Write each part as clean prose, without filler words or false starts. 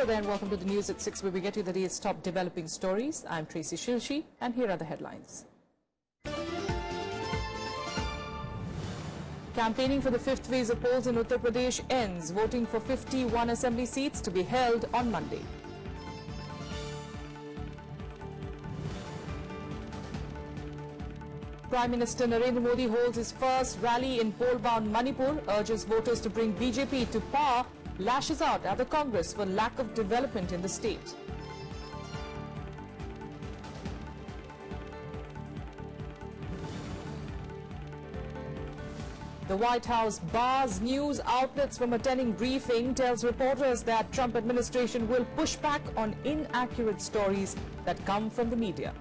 Hello there and welcome to the news at 6 where we get you the day's top developing stories. I'm Tracy Shilshi and here are the headlines. Campaigning for the fifth phase of polls in Uttar Pradesh ends. Voting for 51 assembly seats to be held on Monday. Prime Minister Narendra Modi holds his first rally in poll-bound Manipur, urges voters to bring BJP to power, lashes out at the Congress for lack of development in the state. The White House bars news outlets from attending briefing, tells reporters that Trump administration will push back on inaccurate stories that come from the media.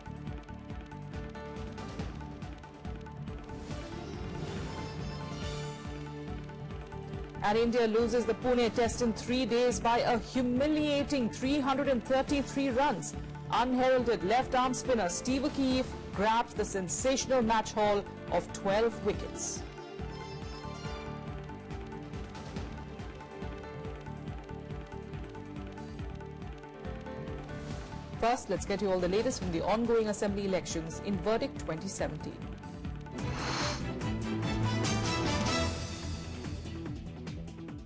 And India loses the Pune test in 3 days by a humiliating 333 runs. Unheralded left-arm spinner Steve O'Keefe grabs the sensational match haul of 12 wickets. First, let's get you all the latest from the ongoing assembly elections in Verdict 2017.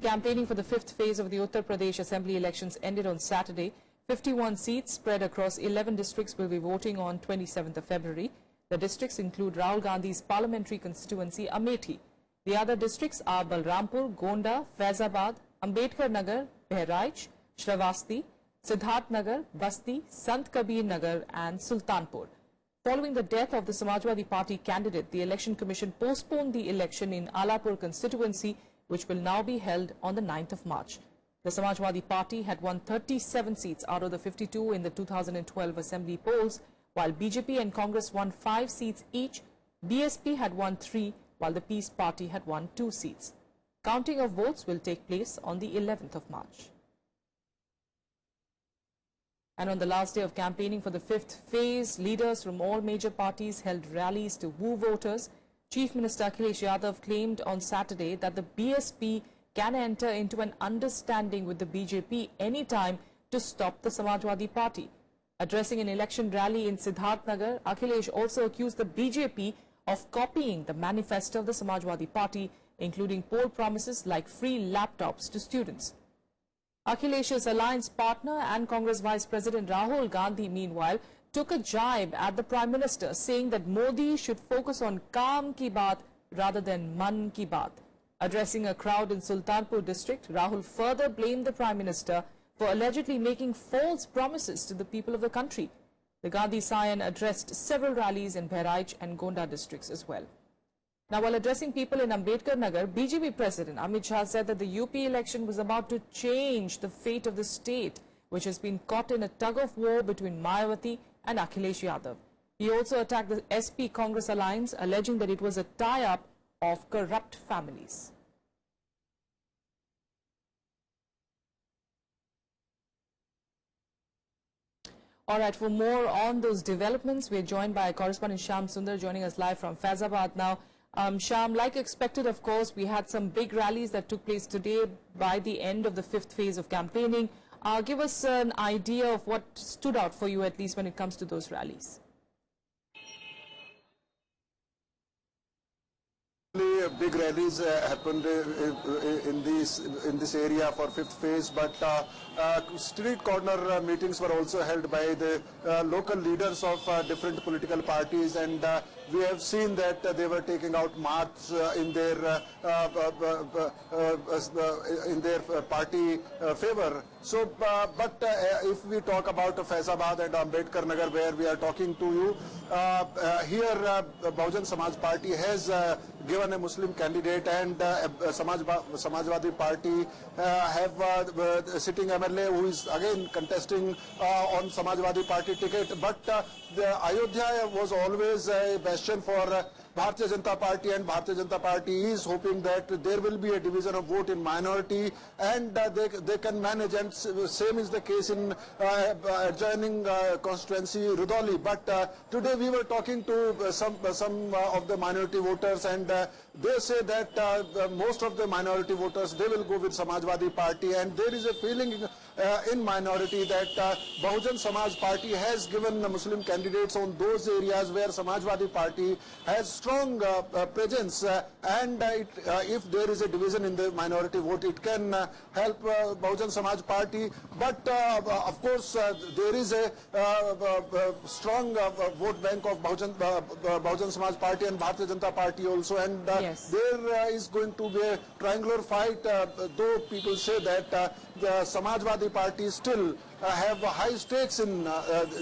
Campaigning for the fifth phase of the Uttar Pradesh Assembly elections ended on Saturday. 51 seats spread across 11 districts will be voting on 27th of February. The districts include Rahul Gandhi's parliamentary constituency Amethi. The other districts are Balrampur, Gonda, Faizabad, Ambedkar Nagar, Bahraich, Shravasti, Siddharth Nagar, Basti, Sant Kabir Nagar and Sultanpur. Following the death of the Samajwadi Party candidate, the Election Commission postponed the election in Alapur constituency, which will now be held on the 9th of March. The Samajwadi Party had won 37 seats out of the 52 in the 2012 Assembly polls, while BJP and Congress won 5 seats each. BSP had won 3, while the Peace Party had won 2 seats. Counting of votes will take place on the 11th of March. And on the last day of campaigning for the fifth phase, leaders from all major parties held rallies to woo voters. Chief Minister Akhilesh Yadav claimed on Saturday that the BSP can enter into an understanding with the BJP anytime to stop the Samajwadi Party. Addressing an election rally in Siddharth Nagar, Akhilesh also accused the BJP of copying the manifesto of the Samajwadi Party, including poll promises like free laptops to students. Akhilesh's alliance partner and Congress Vice President Rahul Gandhi, meanwhile, took a jibe at the Prime Minister, saying that Modi should focus on Kaam ki baat rather than Man ki baat. Addressing a crowd in Sultanpur district, Rahul further blamed the Prime Minister for allegedly making false promises to the people of the country. The Gandhi scion addressed several rallies in Bahraich and Gonda districts as well. Now, while addressing people in Ambedkar Nagar, BJP President Amit Shah said that the UP election was about to change the fate of the state, which has been caught in a tug-of-war between Mayawati and Akhilesh Yadav. He also attacked the SP Congress alliance, alleging that it was a tie-up of corrupt families. All right, for more on those developments, we are joined by correspondent Sham Sundar joining us live from Faizabad now. Sham, like expected, of course, we had some big rallies that took place today by the end of the fifth phase of campaigning. Give us an idea of what stood out for you, at least when it comes to those rallies. Big rallies happened in this area for fifth phase, but street corner meetings were also held by the local leaders of different political parties, and we have seen that they were taking out march in their party favor. So, but if we talk about Faizabad and Ambedkar Nagar, where we are talking to you, here Bahujan Samaj Party has given a Muslim candidate, and Samajwadi Party have sitting MLA who is again contesting on Samajwadi Party ticket. But the Ayodhya was always a bastion for Bharatiya Janata Party, and Bharatiya Janata Party is hoping that there will be a division of vote in minority, and they can manage, and same is the case in adjoining constituency Rudoli. But today we were talking to some of the minority voters, and they say that most of the minority voters, they will go with Samajwadi Party, and there is a feeling in minority, that Bahujan Samaj Party has given Muslim candidates on those areas where Samajwadi Party has strong presence, and if there is a division in the minority vote, it can help Bahujan Samaj Party. But of course, there is a strong vote bank of Bahujan Samaj Party and Bharatiya Janata Party also, and Yes. there is going to be a triangular fight, though people say that the Samajwadi Party still have high stakes in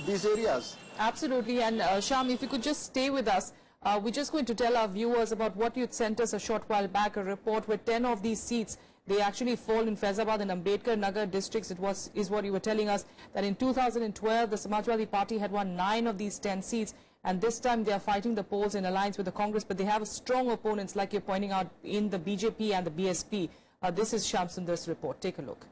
these areas. Absolutely. And Sham, if you could just stay with us, we're just going to tell our viewers about what you'd sent us a short while back, a report where 10 of these seats, they actually fall in Faizabad and Ambedkar Nagar districts. Is what you were telling us, that in 2012, the Samajwadi Party had won 9 of these 10 seats. And this time they are fighting the polls in alliance with the Congress, but they have strong opponents, like you're pointing out, in the BJP and the BSP. This is Shyam Sundar's report. Take a look.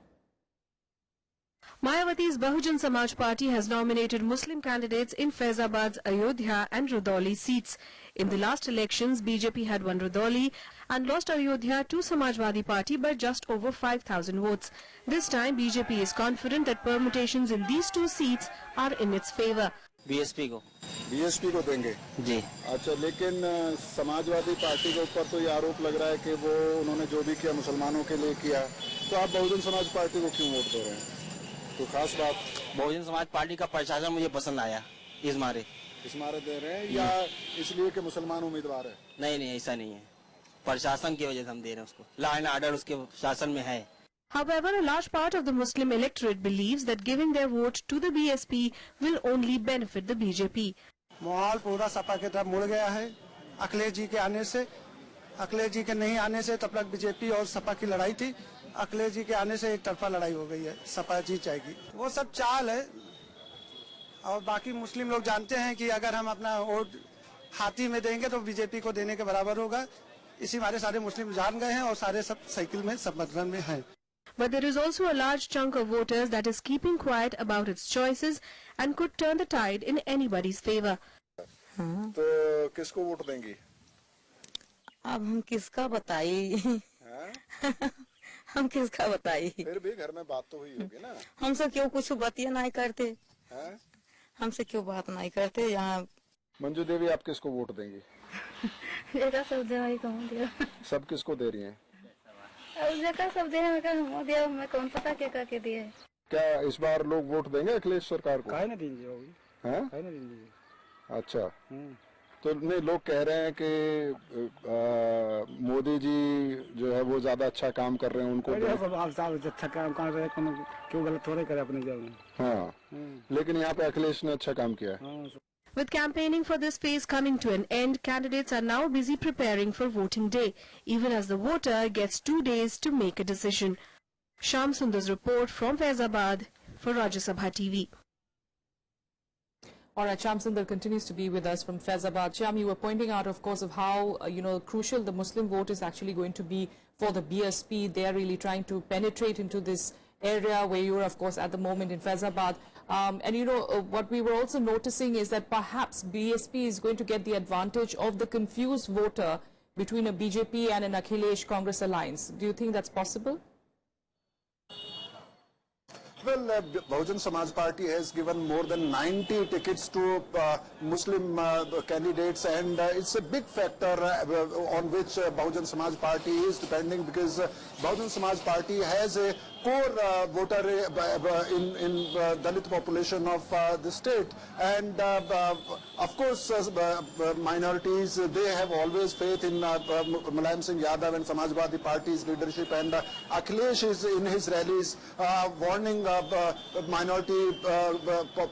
Mayawati's Bahujan Samaj Party has nominated Muslim candidates in Faizabad's Ayodhya and Rudauli seats. In the last elections, BJP had won Rudauli and lost Ayodhya to Samajwadi Party by just over 5,000 votes. This time, BJP is confident that permutations in these 2 seats are in its favor. BSP को देंगे जी। अच्छा, लेकिन Samajwadi party के ऊपर तो ये आरोप लग रहा है कि वो उन्होंने जो भी किया मुसलमानों के लिए किया, तो आप बहुजन समाज पार्टी को क्यों वोट दे रहे हैं? तो खास बात, बहुजन समाज पार्टी का प्रशासन मुझे पसंद आया, इस मारे दे रहे हैं या इसलिए कि मुसलमान उम्मीदवार है? नहीं, ऐसा नहीं है, प्रशासन की वजह से हम दे रहे हैं उसको। लॉ एंड ऑर्डर उसके शासन में है। However, a large part of the Muslim electorate believes that giving their vote to the BSP will only benefit the BJP. माहौल पूरा सपा की तरफ मुड़ गया है अखिलेश जी के आने से। अखिलेश जी के नहीं आने से तब तक बीजेपी और सपा की लड़ाई थी। अखिलेश जी के आने से एक तरफा लड़ाई हो गई है, सपा जीत जाएगी। वो सब चाल है, और बाकी मुस्लिम लोग जानते हैं कि अगर हम अपना वोट हाथी में देंगे तो बीजेपी को देने के बराबर होगा। इसी हमारे सारे मुस्लिम जान गए हैं और सारे सब साइकिल में, सब मतदान में हैं। But there is also a large chunk of voters that is keeping quiet about its choices and could turn the tide in anybody's favor. तो किसको वोट देंगी? अब हम किसका बताई हम किसका बताई? फिर भी घर में बात तो हुई होगी ना। हमसे क्यों कुछ बातियां नहीं करते? हैं? हमसे क्यों बात नहीं करते? यहाँ मंजू देवी, आप किसको वोट देंगी? जेका सब दे भाई कौन दिया? सब किसको दे रही हैं? अब जेका सब दे मैं कौन दिया, मैं कौन पता क्या के दिए। क्या इस बार लोग वोट देंगे अखिलेश सरकार को? काहे ना देंगे होगी? हैं? काहे ना देंगे? अच्छा, तो नहीं, लोग कह रहे हैं कि मोदी जी जो है वो ज्यादा अच्छा काम कर रहे हैं, उनको अच्छा काम कर रहे हैं, क्यों गलत थोड़े करे अपने जब। हाँ, लेकिन यहाँ पे अखिलेश ने अच्छा काम किया है। With campaigning for this phase coming to an end, candidates are now busy preparing for voting day, even as the voter gets 2 days to make a decision. Shyam Sundar's report from Faizabad for Rajya Sabha TV. All right, Shyam Sundar continues to be with us from Faizabad. Shyam, you were pointing out, of course, of how, crucial the Muslim vote is actually going to be for the BSP. They are really trying to penetrate into this area where you're, of course, at the moment in Faizabad. What we were also noticing is that perhaps BSP is going to get the advantage of the confused voter between a BJP and an Akhilesh Congress alliance. Do you think that's possible? Well, Bahujan Samaj Party has given more than 90 tickets to Muslim candidates, and it's a big factor on which Bahujan Samaj Party is depending, because Bahujan Samaj Party has a core voter in Dalit population of the state, and of course minorities, they have always faith in Mulayam Singh Yadav and Samajwadi Party's leadership, and Akhilesh is in his rallies warning minority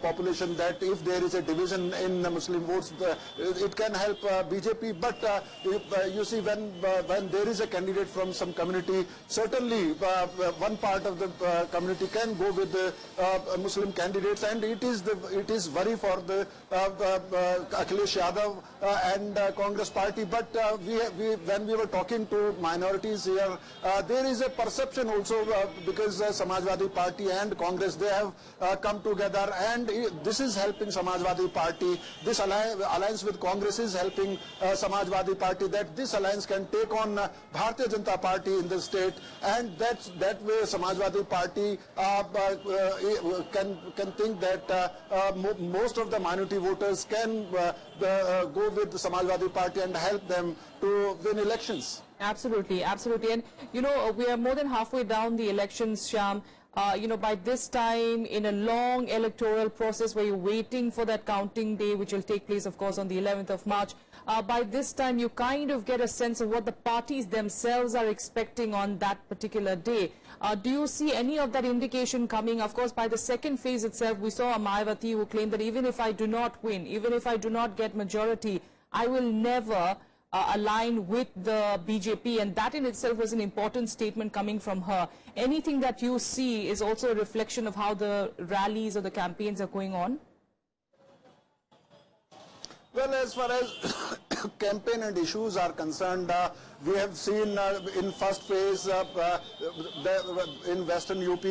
population that if there is a division in the Muslim votes, it can help BJP. But you see, when there is a candidate from some community, certainly one part of the community can go with the Muslim candidates, and it is worry for the Akhilesh Yadav and Congress Party. But when we were talking to minorities here, there is a perception also because Samajwadi Party and Congress, they have come together, and this is helping Samajwadi Party. This alliance with Congress is helping Samajwadi Party, that this alliance can take on Bharatiya Janata Party in the state, and that way Samajwadi Samajwadi Party can think that most of the minority voters can go with the Samajwadi Party and help them to win elections. Absolutely, absolutely. And, you know, we are more than halfway down the elections, Shyam. You know, by this time in a long electoral process where you're waiting for that counting day, which will take place, of course, on the 11th of March, by this time you kind of get a sense of what the parties themselves are expecting on that particular day. Do you see any of that indication coming? Of course, by the second phase itself, we saw a Mayawati who claimed that even if I do not win, even if I do not get majority, I will never align with the BJP, and that in itself was an important statement coming from her. Anything that you see is also a reflection of how the rallies or the campaigns are going on? Well, as far as campaign and issues are concerned, we have seen in first phase in Western UP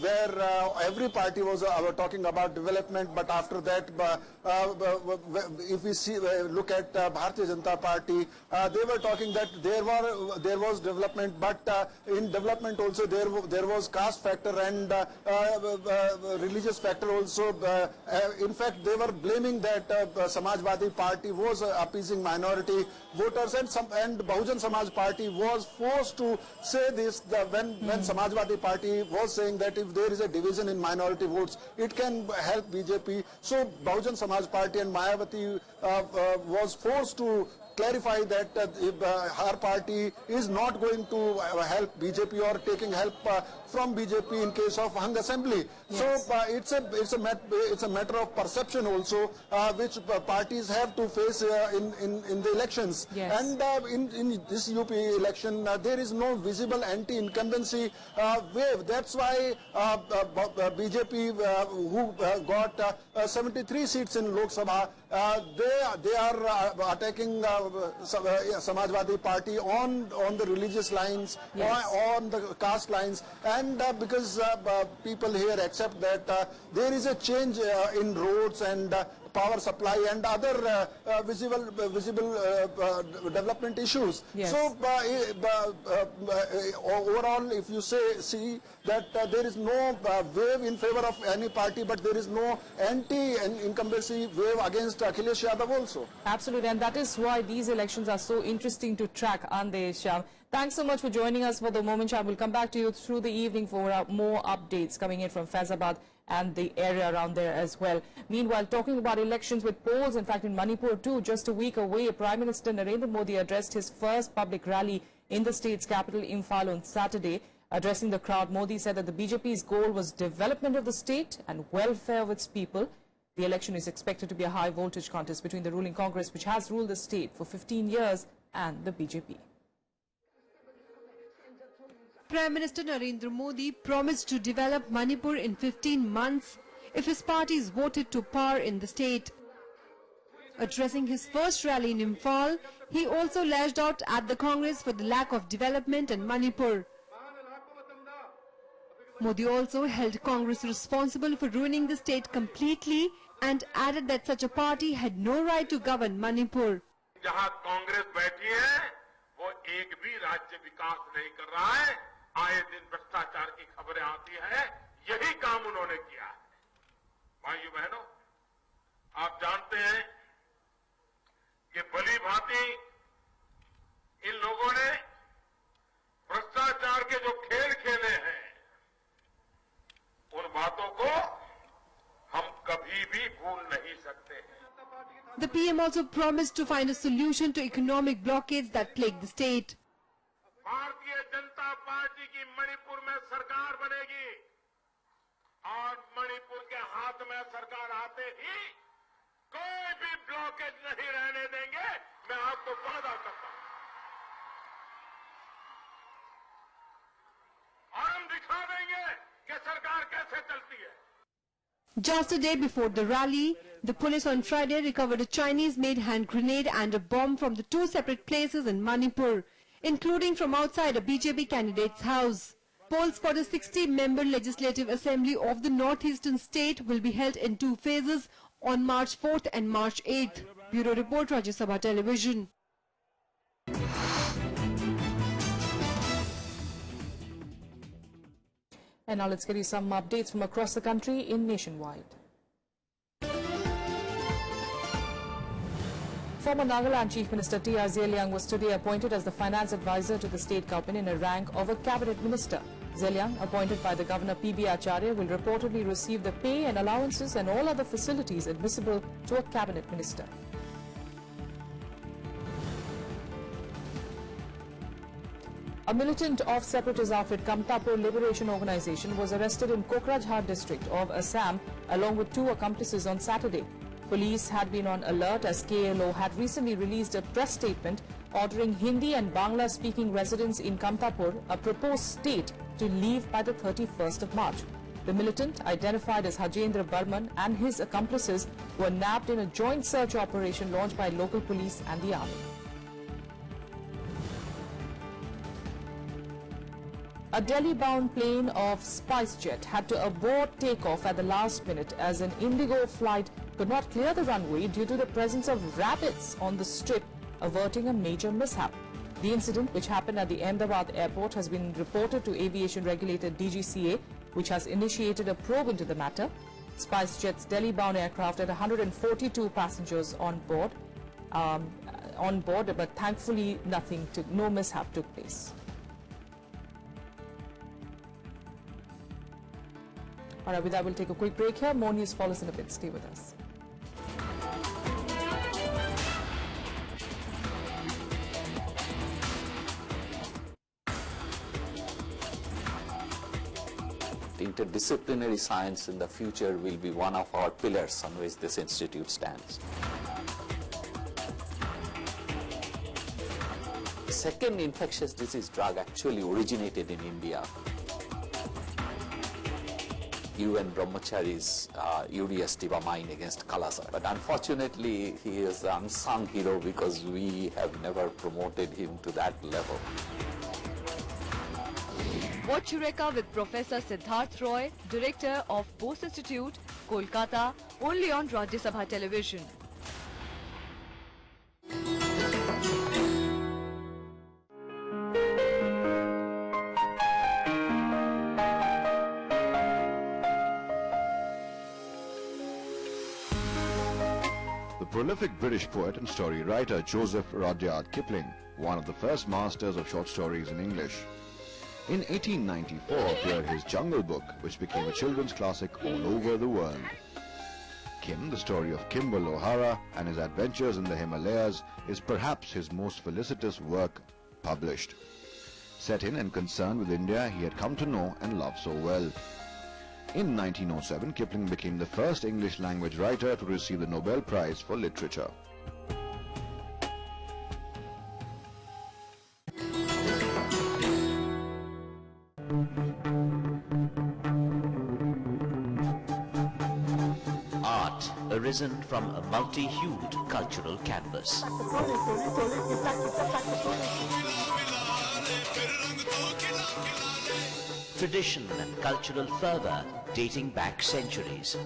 where every party was talking about development, but after that, if we see look at Bharatiya Janata Party, they were talking that there was development, but in development also there was caste factor and religious factor also. In fact, they were blaming that Samajwadi Party was appeasing minority voters, and Bahujan Samaj Party was forced to say this when Samajwadi Party was saying that if there is a division in minority votes, it can help BJP. So Bahujan Samaj Party and Mayawati was forced to clarify that her party is not going to help BJP or taking help from BJP in case of hung assembly. Yes. So it's a matter of perception also, which parties have to face in the elections. Yes. And in this UP election, there is no visible anti-incumbency wave. That's why BJP, who got 73 seats in Lok Sabha, they are attacking Samajwadi Party on the religious lines, yes, on the caste lines, and because people here accept that there is a change in roads and power supply and other visible development issues. Yes. So overall, if you see that there is no wave in favor of any party, but there is no anti-incumbency wave against Akhilesh Yadav also. Absolutely, and that is why these elections are so interesting to track, aren't they, Shyam? Thanks so much for joining us for the moment, Shyam. We'll come back to you through the evening for more updates coming in from Faizabad and the area around there as well. Meanwhile, talking about elections with polls, in fact in Manipur too, just a week away, Prime Minister Narendra Modi addressed his first public rally in the state's capital, Imphal, on Saturday. Addressing the crowd, Modi said that the BJP's goal was development of the state and welfare of its people. The election is expected to be a high-voltage contest between the ruling Congress, which has ruled the state for 15 years, and the BJP. Prime Minister Narendra Modi promised to develop Manipur in 15 months if his party is voted to power in the state. Addressing his first rally in Imphal, he also lashed out at the Congress for the lack of development in Manipur. Modi also held Congress responsible for ruining the state completely and added that such a party had no right to govern Manipur. जहां कांग्रेस बैठी है वो एक भी राज्य विकास नहीं कर रहा है, आए दिन भ्रष्टाचार की खबरें आती है, यही काम उन्होंने किया है। भाइयों बहनों, आप जानते हैं कि भली भांति इन लोगों ने भ्रष्टाचार के जो खेल खेले हैं, उन बातों को हम कभी भी भूल नहीं सकते हैं। The PM also promised to find a solution to economic blockades that plague the state. Bharatiya Janata party की मणिपुर में सरकार बनेगी और मणिपुर के हाथ में सरकार आते ही कोई भी ब्लॉकेज नहीं रहने देंगे, मैं आपको वादा करता हूं। और हम दिखा देंगे कि सरकार कैसे चलती है। Just a day before the rally, the police on Friday recovered a Chinese-made hand grenade and a bomb from the two separate places in Manipur, including from outside a BJP candidate's house. Polls for the 60-member Legislative Assembly of the northeastern state will be held in two phases on March 4th and March 8th. Bureau Report, Rajya Sabha Television. And now let's get you some updates from across the country in Nationwide. Former Nagaland Chief Minister T.R. Zeliang was today appointed as the finance advisor to the state government in a rank of a cabinet minister. Zeliang, appointed by the Governor P.B. Acharya, will reportedly receive the pay and allowances and all other facilities admissible to a cabinet minister. A militant of separatist outfit Kamtapur Liberation Organization was arrested in Kokrajhar district of Assam along with 2 accomplices on Saturday. Police had been on alert as KLO had recently released a press statement ordering Hindi and Bangla speaking residents in Kamtapur, a proposed state, to leave by the 31st of March. The militant, identified as Hajendra Burman, and his accomplices were nabbed in a joint search operation launched by local police and the army. A Delhi-bound plane of SpiceJet had to abort takeoff at the last minute as an Indigo flight could not clear the runway due to the presence of rabbits on the strip, averting a major mishap. The incident, which happened at the Ahmedabad airport, has been reported to aviation regulator DGCA, which has initiated a probe into the matter. SpiceJet's Delhi-bound aircraft had 142 passengers on board, but thankfully no mishap took place. All right, with that, we'll take a quick break here. More news follows in a bit. Stay with us. Interdisciplinary science in the future will be one of our pillars on which this institute stands. The second infectious disease drug actually originated in India. UN Brahmachari's ureus tibamine against Kalasar. But unfortunately, he is the unsung hero because we have never promoted him to that level. Watch Eureka with Professor Siddharth Roy, Director of Bose Institute, Kolkata, only on Rajya Sabha television. The prolific British poet and story writer Joseph Rudyard Kipling, one of the first masters of short stories in English. In 1894 appeared his Jungle Book, which became a children's classic all over the world. Kim, the story of Kimball O'Hara and his adventures in the Himalayas, is perhaps his most felicitous work published. Set in and concerned with India he had come to know and love so well. In 1907, Kipling became the first English language writer to receive the Nobel Prize for Literature. Art arisen from a multi-hued cultural canvas. Tradition and cultural fervor dating back centuries.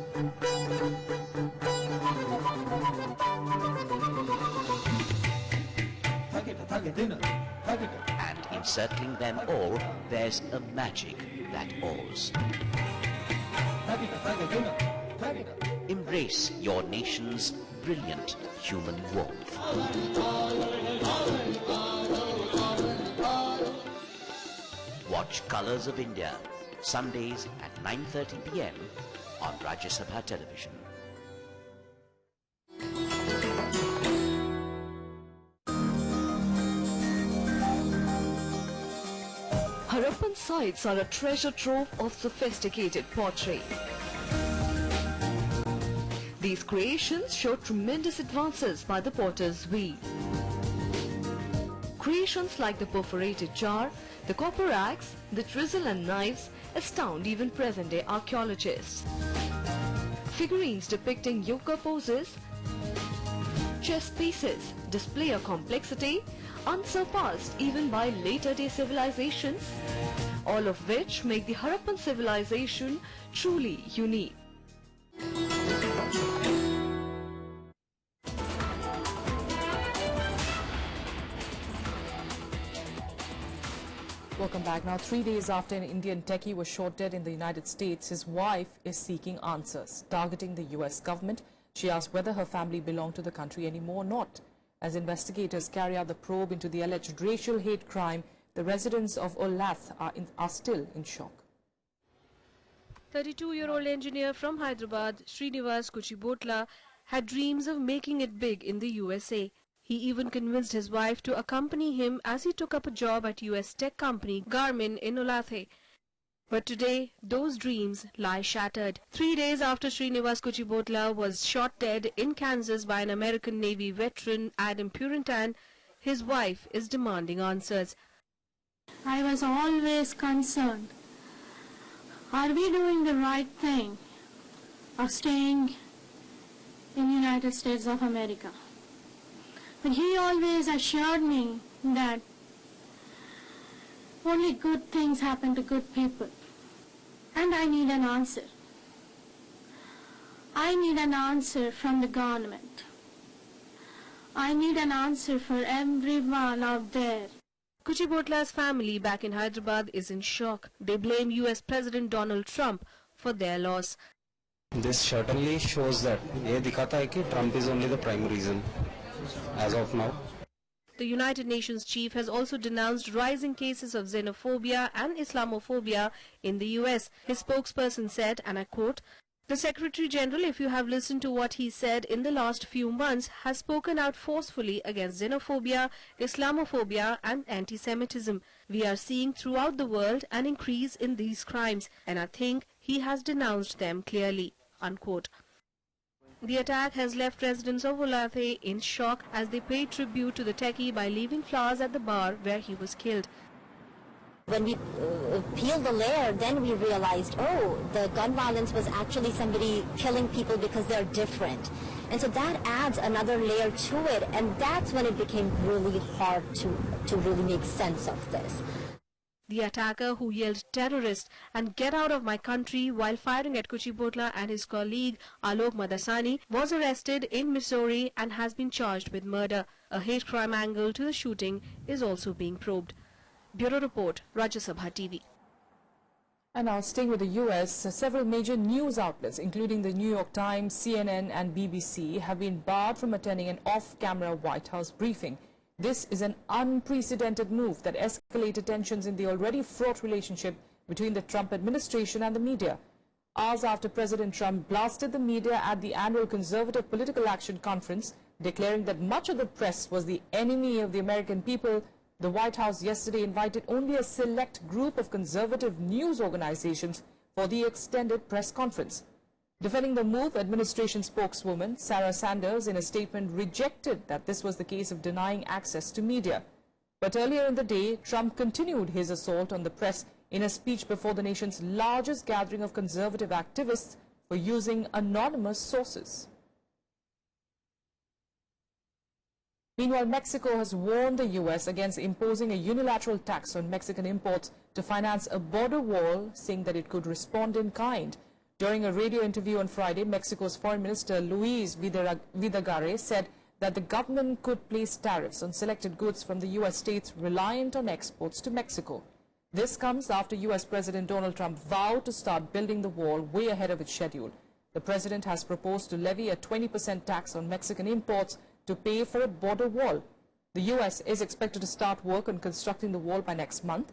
And encircling them all, there's a magic that awes. Embrace your nation's brilliant human warmth. Watch Colors of India, Sundays at 9:30 p.m. on Rajya Sabha television. Harappan sites are a treasure trove of sophisticated pottery. These creations show tremendous advances by the potter's wheel. Creations like the perforated jar, the copper axe, the chisel and knives astound even present-day archaeologists. Figurines depicting yoga poses, chess pieces display a complexity unsurpassed even by later-day civilizations, all of which make the Harappan civilization truly unique. Welcome back. Now, 3 days after an Indian techie was shot dead in the United States, his wife is seeking answers, targeting the US government. She asked whether her family belonged to the country anymore or not. As investigators carry out the probe into the alleged racial hate crime, the residents of Olathe are still in shock. 32-year-old engineer from Hyderabad, Srinivas Kuchibotla, had dreams of making it big in the USA. He even convinced his wife to accompany him as he took up a job at US tech company Garmin in Olathe. But today, those dreams lie shattered. 3 days after Srinivas Kuchibotla was shot dead in Kansas by an American Navy veteran, Adam Purintan, his wife is demanding answers. I was always concerned. Are we doing the right thing of staying in the United States of America? But he always assured me that only good things happen to good people. And I need an answer. I need an answer from the government. I need an answer for everyone out there. Kuchibotla's family back in Hyderabad is in shock. They blame US President Donald Trump for their loss. This certainly shows that Trump is only the prime reason as of now. The United Nations chief has also denounced rising cases of xenophobia and Islamophobia in the US. His spokesperson said, and I quote, "The Secretary General, if you have listened to what he said in the last few months, has spoken out forcefully against xenophobia, Islamophobia and anti-Semitism. We are seeing throughout the world an increase in these crimes, and I think he has denounced them clearly." Unquote. The attack has left residents of Olathe in shock as they paid tribute to the techie by leaving flowers at the bar where he was killed. When we peeled the layer, then we realized, oh, the gun violence was actually somebody killing people because they're different. And so that adds another layer to it, and that's when it became really hard to really make sense of this. The attacker, who yelled "terrorist" and "get out of my country" while firing at Kuchibotla and his colleague Alok Madasani, was arrested in Missouri and has been charged with murder. A hate crime angle to the shooting is also being probed. Bureau Report, Rajya Sabha TV. And now, staying with the US, several major news outlets, including the New York Times, CNN and BBC, have been barred from attending an off-camera White House briefing. This is an unprecedented move that escalated tensions in the already fraught relationship between the Trump administration and the media. Hours after President Trump blasted the media at the annual Conservative Political Action Conference, declaring that much of the press was the enemy of the American people, the White House yesterday invited only a select group of conservative news organizations for the extended press conference. Defending the move, administration spokeswoman Sarah Sanders in a statement rejected that this was the case of denying access to media. But earlier in the day, Trump continued his assault on the press in a speech before the nation's largest gathering of conservative activists for using anonymous sources. Meanwhile, Mexico has warned the US against imposing a unilateral tax on Mexican imports to finance a border wall, saying that it could respond in kind. During a radio interview on Friday, Mexico's Foreign Minister Luis Videgaray said that the government could place tariffs on selected goods from the US states reliant on exports to Mexico. This comes after US President Donald Trump vowed to start building the wall way ahead of its schedule. The president has proposed to levy a 20% tax on Mexican imports to pay for a border wall. The US is expected to start work on constructing the wall by next month.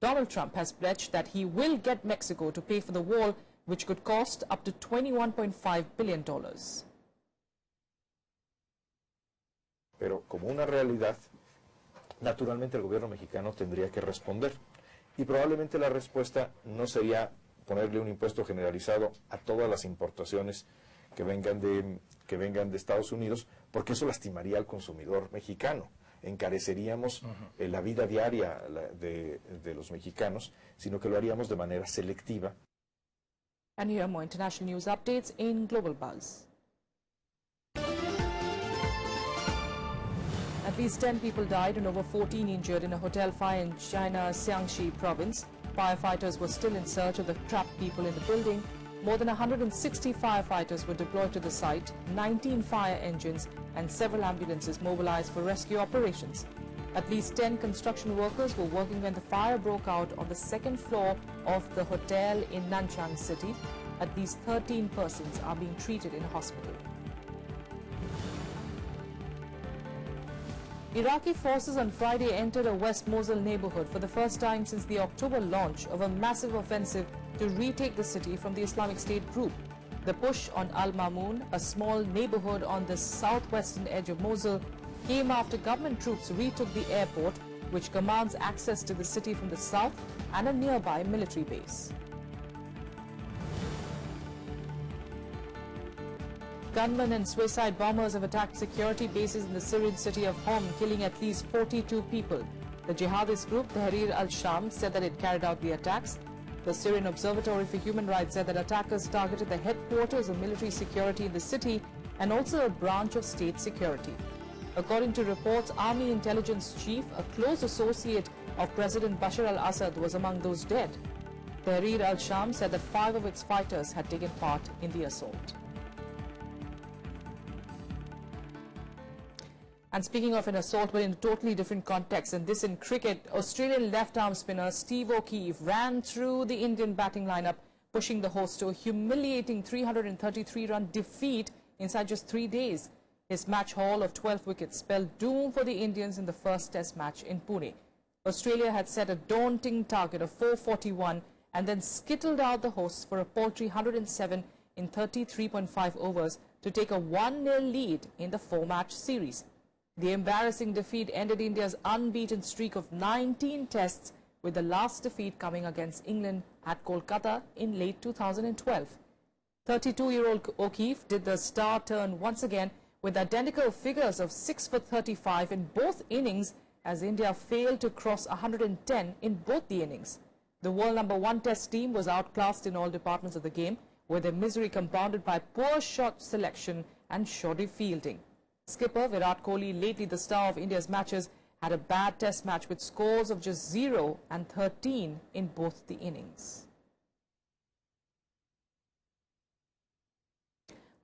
Donald Trump has pledged that he will get Mexico to pay for the wall, which could cost up to $21.5 billion. Pero como una realidad, naturalmente el gobierno mexicano tendría que responder. Y probablemente la respuesta no sería ponerle un impuesto generalizado a todas las importaciones que vengan de Estados Unidos, porque eso lastimaría al consumidor mexicano. Encareceríamos la vida diaria de los mexicanos, sino que lo haríamos de manera selectiva. And here are more international news updates in Global Buzz. At least 10 people died and over 14 injured in a hotel fire in China's Jiangxi province. Firefighters were still in search of the trapped people in the building. More than 160 firefighters were deployed to the site, 19 fire engines and several ambulances mobilized for rescue operations. At least 10 construction workers were working when the fire broke out on the second floor of the hotel in Nanchang City. At least 13 persons are being treated in a hospital. Iraqi forces on Friday entered a West Mosul neighborhood for the first time since the October launch of a massive offensive to retake the city from the Islamic State group. The push on Al-Mamun, a small neighborhood on the southwestern edge of Mosul, came after government troops retook the airport, which commands access to the city from the south, and a nearby military base. Gunmen and suicide bombers have attacked security bases in the Syrian city of Homs, killing at least 42 people. The jihadist group Tahrir al-Sham said that it carried out the attacks. The Syrian Observatory for Human Rights said that attackers targeted the headquarters of military security in the city and also a branch of state security. According to reports, Army Intelligence Chief, a close associate of President Bashar al-Assad, was among those dead. Tahrir al-Sham said that 5 of its fighters had taken part in the assault. And speaking of an assault, but in a totally different context, and this in cricket, Australian left-arm spinner Steve O'Keefe ran through the Indian batting lineup, pushing the host to a humiliating 333-run defeat inside just 3 days. His match haul of 12 wickets spelled doom for the Indians in the first Test match in Pune. Australia had set a daunting target of 441 and then skittled out the hosts for a paltry 107 in 33.5 overs to take a 1-0 lead in the 4-match series. The embarrassing defeat ended India's unbeaten streak of 19 tests, with the last defeat coming against England at Kolkata in late 2012. 32-year-old O'Keefe did the star turn once again with identical figures of 6 for 35 in both innings, as India failed to cross 110 in both the innings. The world #1 Test team was outclassed in all departments of the game, with their misery compounded by poor shot selection and shoddy fielding. Skipper Virat Kohli, lately the star of India's matches, had a bad Test match with scores of just 0 and 13 in both the innings.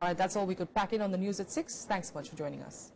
All right, that's all we could pack in on the news at 6. Thanks so much for joining us.